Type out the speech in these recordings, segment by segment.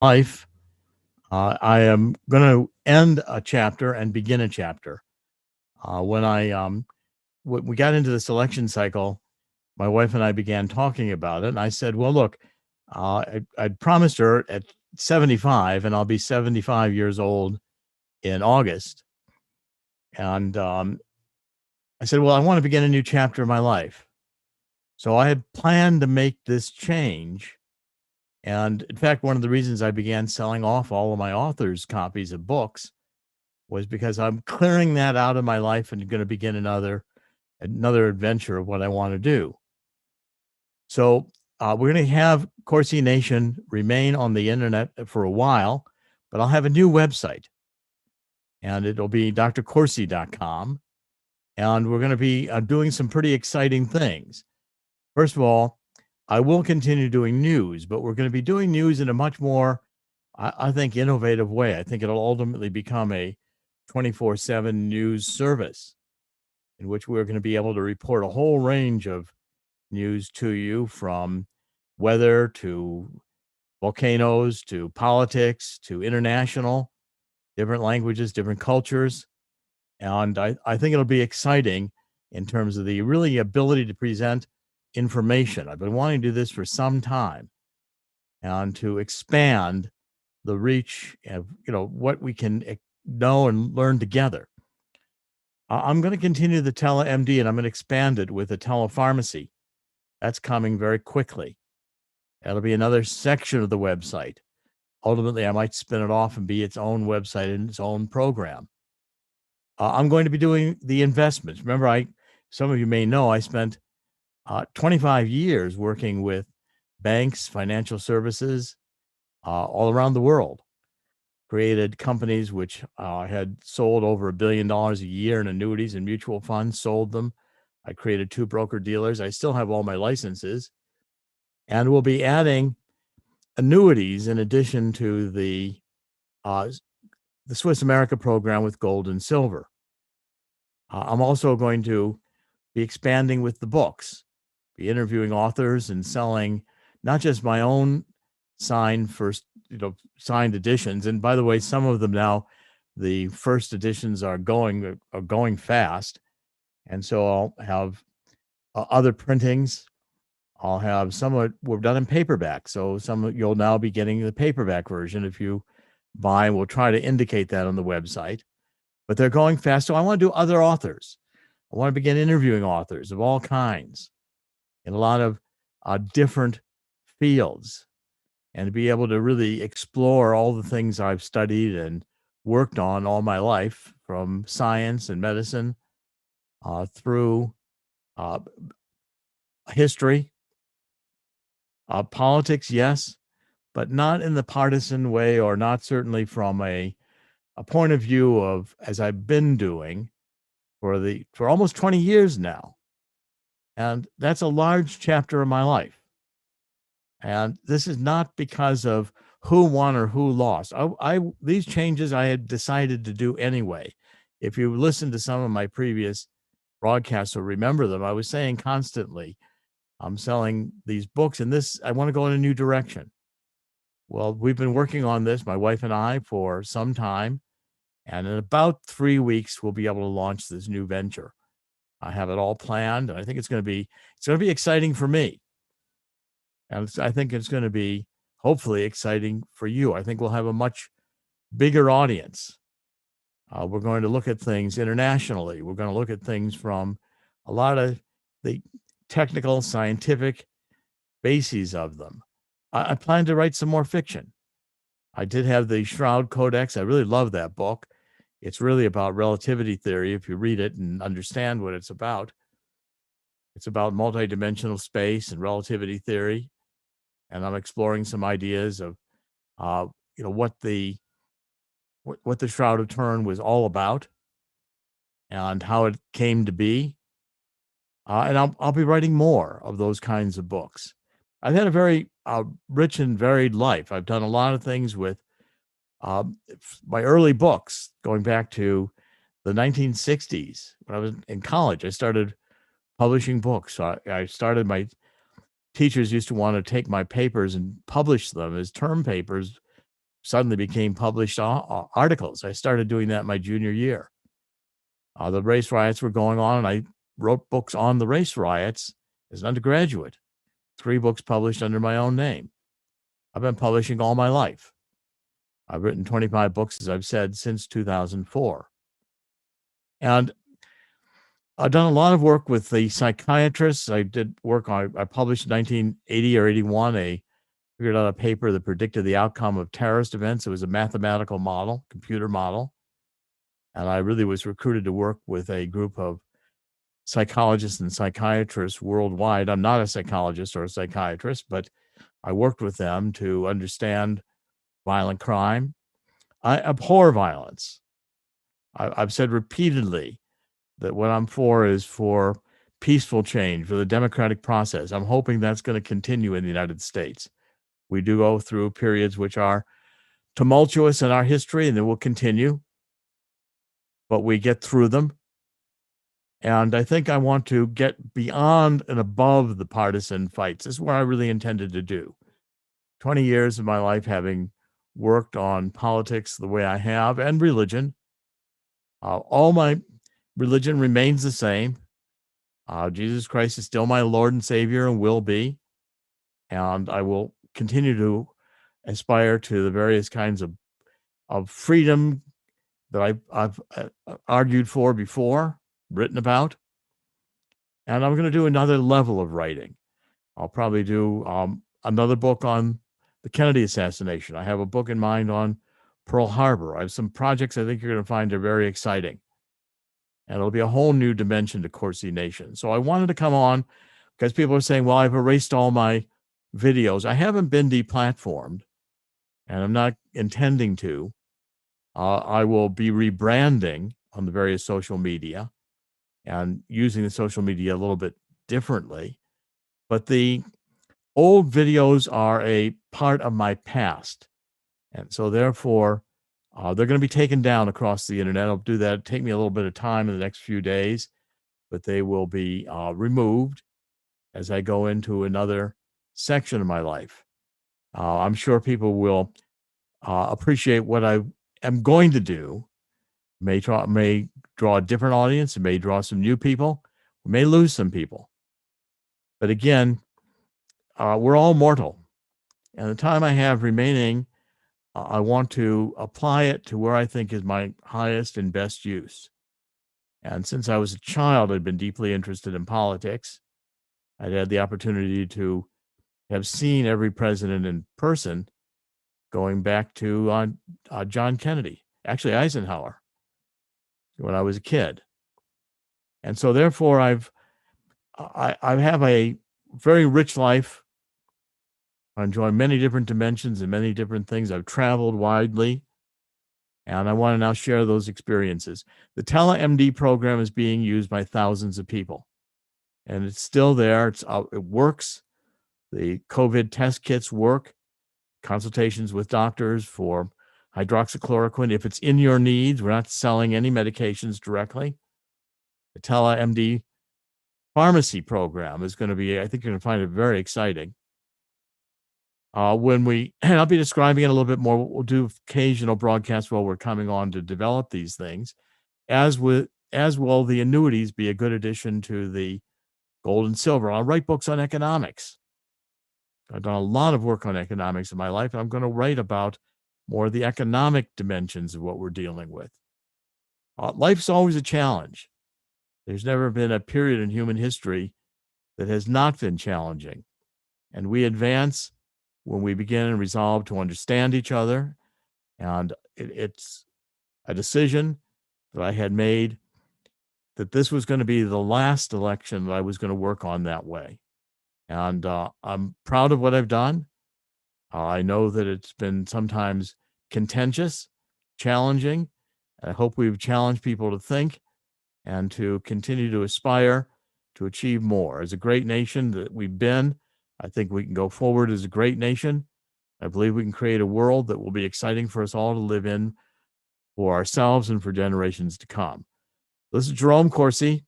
Life, I am going to end a chapter and begin a chapter. When we got into this election cycle, my wife and I began talking about it, and I said, "Well, look, I'd promised her at 75, and I'll be 75 years old in August." And I said, "Well, I want to begin a new chapter of my life." So I had planned to make this change. And in fact, one of the reasons I began selling off all of my authors' copies of books was because I'm clearing that out of my life and going to begin another adventure of what I want to do. So we're going to have Corsi Nation remain on the internet for a while, but I'll have a new website, and it'll be drcorsi.com. And we're going to be doing some pretty exciting things. First of all, I will continue doing news, but we're going to be doing news in a much more, I think, innovative way. I think it'll ultimately become a 24/7 news service in which we're going to be able to report a whole range of news to you, from weather to volcanoes to politics to international, different languages, different cultures. And I think it'll be exciting in terms of the really ability to present information. I've been wanting to do this for some time, and to expand the reach of what we can know and learn together. I'm going to continue the tele-MD, and I'm going to expand it with a telepharmacy. That's coming very quickly. That'll be another section of the website. Ultimately, I might spin it off and be its own website and its own program. I'm going to be doing the investments. Remember, some of you may know I spent 25 years working with banks, financial services all around the world. Created companies which had sold over $1 billion a year in annuities and mutual funds, sold them. I created 2 broker dealers. I still have all my licenses, and we'll be adding annuities in addition to the Swiss America program with gold and silver. I'm also going to be expanding with the books, be interviewing authors and selling not just my own signed editions. And by the way, some of them now, the first editions are going fast, and so I'll have other printings. I'll have some of it we've done in paperback, so you'll now be getting the paperback version if you buy. We'll try to indicate that on the website, but they're going fast. So I want to do other authors. I want to begin interviewing authors of all kinds in a lot of different fields, and to be able to really explore all the things I've studied and worked on all my life, from science and medicine through history, politics, yes, but not in the partisan way, or not certainly from a point of view of, as I've been doing for almost 20 years now. And that's a large chapter of my life. And this is not because of who won or who lost. These changes I had decided to do anyway. If you listen to some of my previous broadcasts or remember them, I was saying constantly, I'm selling these books, and I want to go in a new direction. Well, we've been working on this, my wife and I, for some time. And in about 3 weeks, we'll be able to launch this new venture. I have it all planned, and I think it's going to be exciting for me. And I think it's going to be hopefully exciting for you. I think we'll have a much bigger audience. We're going to look at things internationally. We're going to look at things from a lot of the technical, scientific bases of them. I plan to write some more fiction. I did have the Shroud Codex. I really love that book. It's really about relativity theory, if you read it and understand what it's about. It's about multidimensional space and relativity theory. And I'm exploring some ideas of, what the Shroud of Turin was all about and how it came to be. And I'll be writing more of those kinds of books. I've had a very rich and varied life. I've done a lot of things with my early books, going back to the 1960s. When I was in college, I started publishing books. I started, my teachers used to want to take my papers and publish them as term papers suddenly became published articles. I started doing that my junior year. The race riots were going on, and I wrote books on the race riots as an undergraduate. 3 books published under my own name. I've been publishing all my life. I've written 25 books, as I've said, since 2004. And I've done a lot of work with the psychiatrists. I published in 1980 or 81 figured out a paper that predicted the outcome of terrorist events. It was a mathematical model, computer model. And I really was recruited to work with a group of psychologists and psychiatrists worldwide. I'm not a psychologist or a psychiatrist, but I worked with them to understand violent crime. I abhor violence. I've said repeatedly that what I'm for is for peaceful change, for the democratic process. I'm hoping that's going to continue in the United States. We do go through periods which are tumultuous in our history, and they will continue, but we get through them. And I think I want to get beyond and above the partisan fights. This is what I really intended to do. 20 years of my life having worked on politics the way I have, and religion. All my religion remains the same. Jesus Christ is still my Lord and Savior and will be. And I will continue to aspire to the various kinds of freedom that I've argued for before, written about. And I'm going to do another level of writing. I'll probably do another book on the Kennedy assassination. I have a book in mind on Pearl Harbor. I have some projects I think you're going to find are very exciting. And it'll be a whole new dimension to Corsi Nation. So I wanted to come on because people are saying, well, I've erased all my videos. I haven't been deplatformed, and I'm not intending to. I will be rebranding on the various social media and using the social media a little bit differently. But the old videos are a part of my past. And so therefore, they're going to be taken down across the internet. I'll do that. It'll take me a little bit of time in the next few days, but they will be removed as I go into another section of my life. I'm sure people will appreciate what I am going to do. May draw a different audience. It may draw some new people. We may lose some people. But again, we're all mortal. And the time I have remaining, I want to apply it to where I think is my highest and best use. And since I was a child, I'd been deeply interested in politics. I'd had the opportunity to have seen every president in person, going back to John Kennedy, actually Eisenhower, when I was a kid. And so therefore I have a very rich life. I enjoy many different dimensions and many different things. I've traveled widely, and I want to now share those experiences. The TeleMD program is being used by thousands of people, and it's still there. It works. The COVID test kits work. Consultations with doctors for hydroxychloroquine. If it's in your needs, we're not selling any medications directly. The TeleMD pharmacy program is going to be, I think you're going to find it very exciting. And I'll be describing it a little bit more. We'll do occasional broadcasts while we're coming on to develop these things. As will the annuities be a good addition to the gold and silver. I'll write books on economics. I've done a lot of work on economics in my life. I'm going to write about more of the economic dimensions of what we're dealing with. Life's always a challenge. There's never been a period in human history that has not been challenging. And we advance when we begin and resolve to understand each other. And it's a decision that I had made that this was going to be the last election that I was going to work on that way. And I'm proud of what I've done. I know that it's been sometimes contentious, challenging. I hope we've challenged people to think and to continue to aspire to achieve more. As a great nation that we've been, I think we can go forward as a great nation. I believe we can create a world that will be exciting for us all to live in for ourselves and for generations to come. This is Jerome Corsi,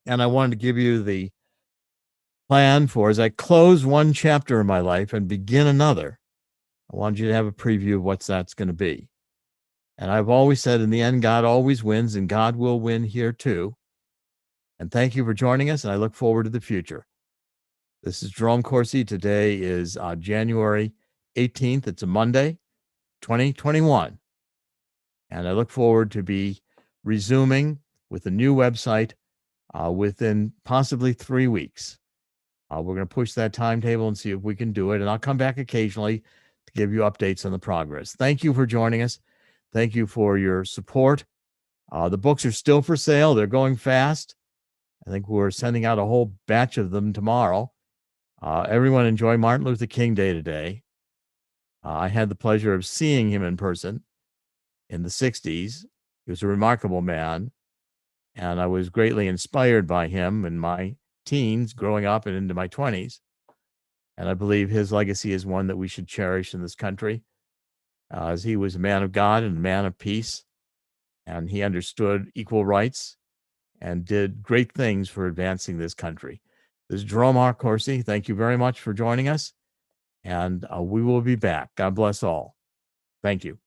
and I wanted to give you the plan for as I close one chapter in my life and begin another. I wanted you to have a preview of what that's going to be. And I've always said, in the end, God always wins, and God will win here too. And thank you for joining us, and I look forward to the future. This is Jerome Corsi. Today is January 18th. It's a Monday, 2021. And I look forward to be resuming with a new website within possibly 3 weeks. We're going to push that timetable and see if we can do it. And I'll come back occasionally to give you updates on the progress. Thank you for joining us. Thank you for your support. The books are still for sale. They're going fast. I think we're sending out a whole batch of them tomorrow. Everyone enjoy Martin Luther King Day today. I had the pleasure of seeing him in person in the 60s. He was a remarkable man, and I was greatly inspired by him in my teens, growing up and into my 20s. And I believe his legacy is one that we should cherish in this country, as he was a man of God and a man of peace, and he understood equal rights and did great things for advancing this country. This is Jerome R. Corsi. Thank you very much for joining us, and we will be back. God bless all. Thank you.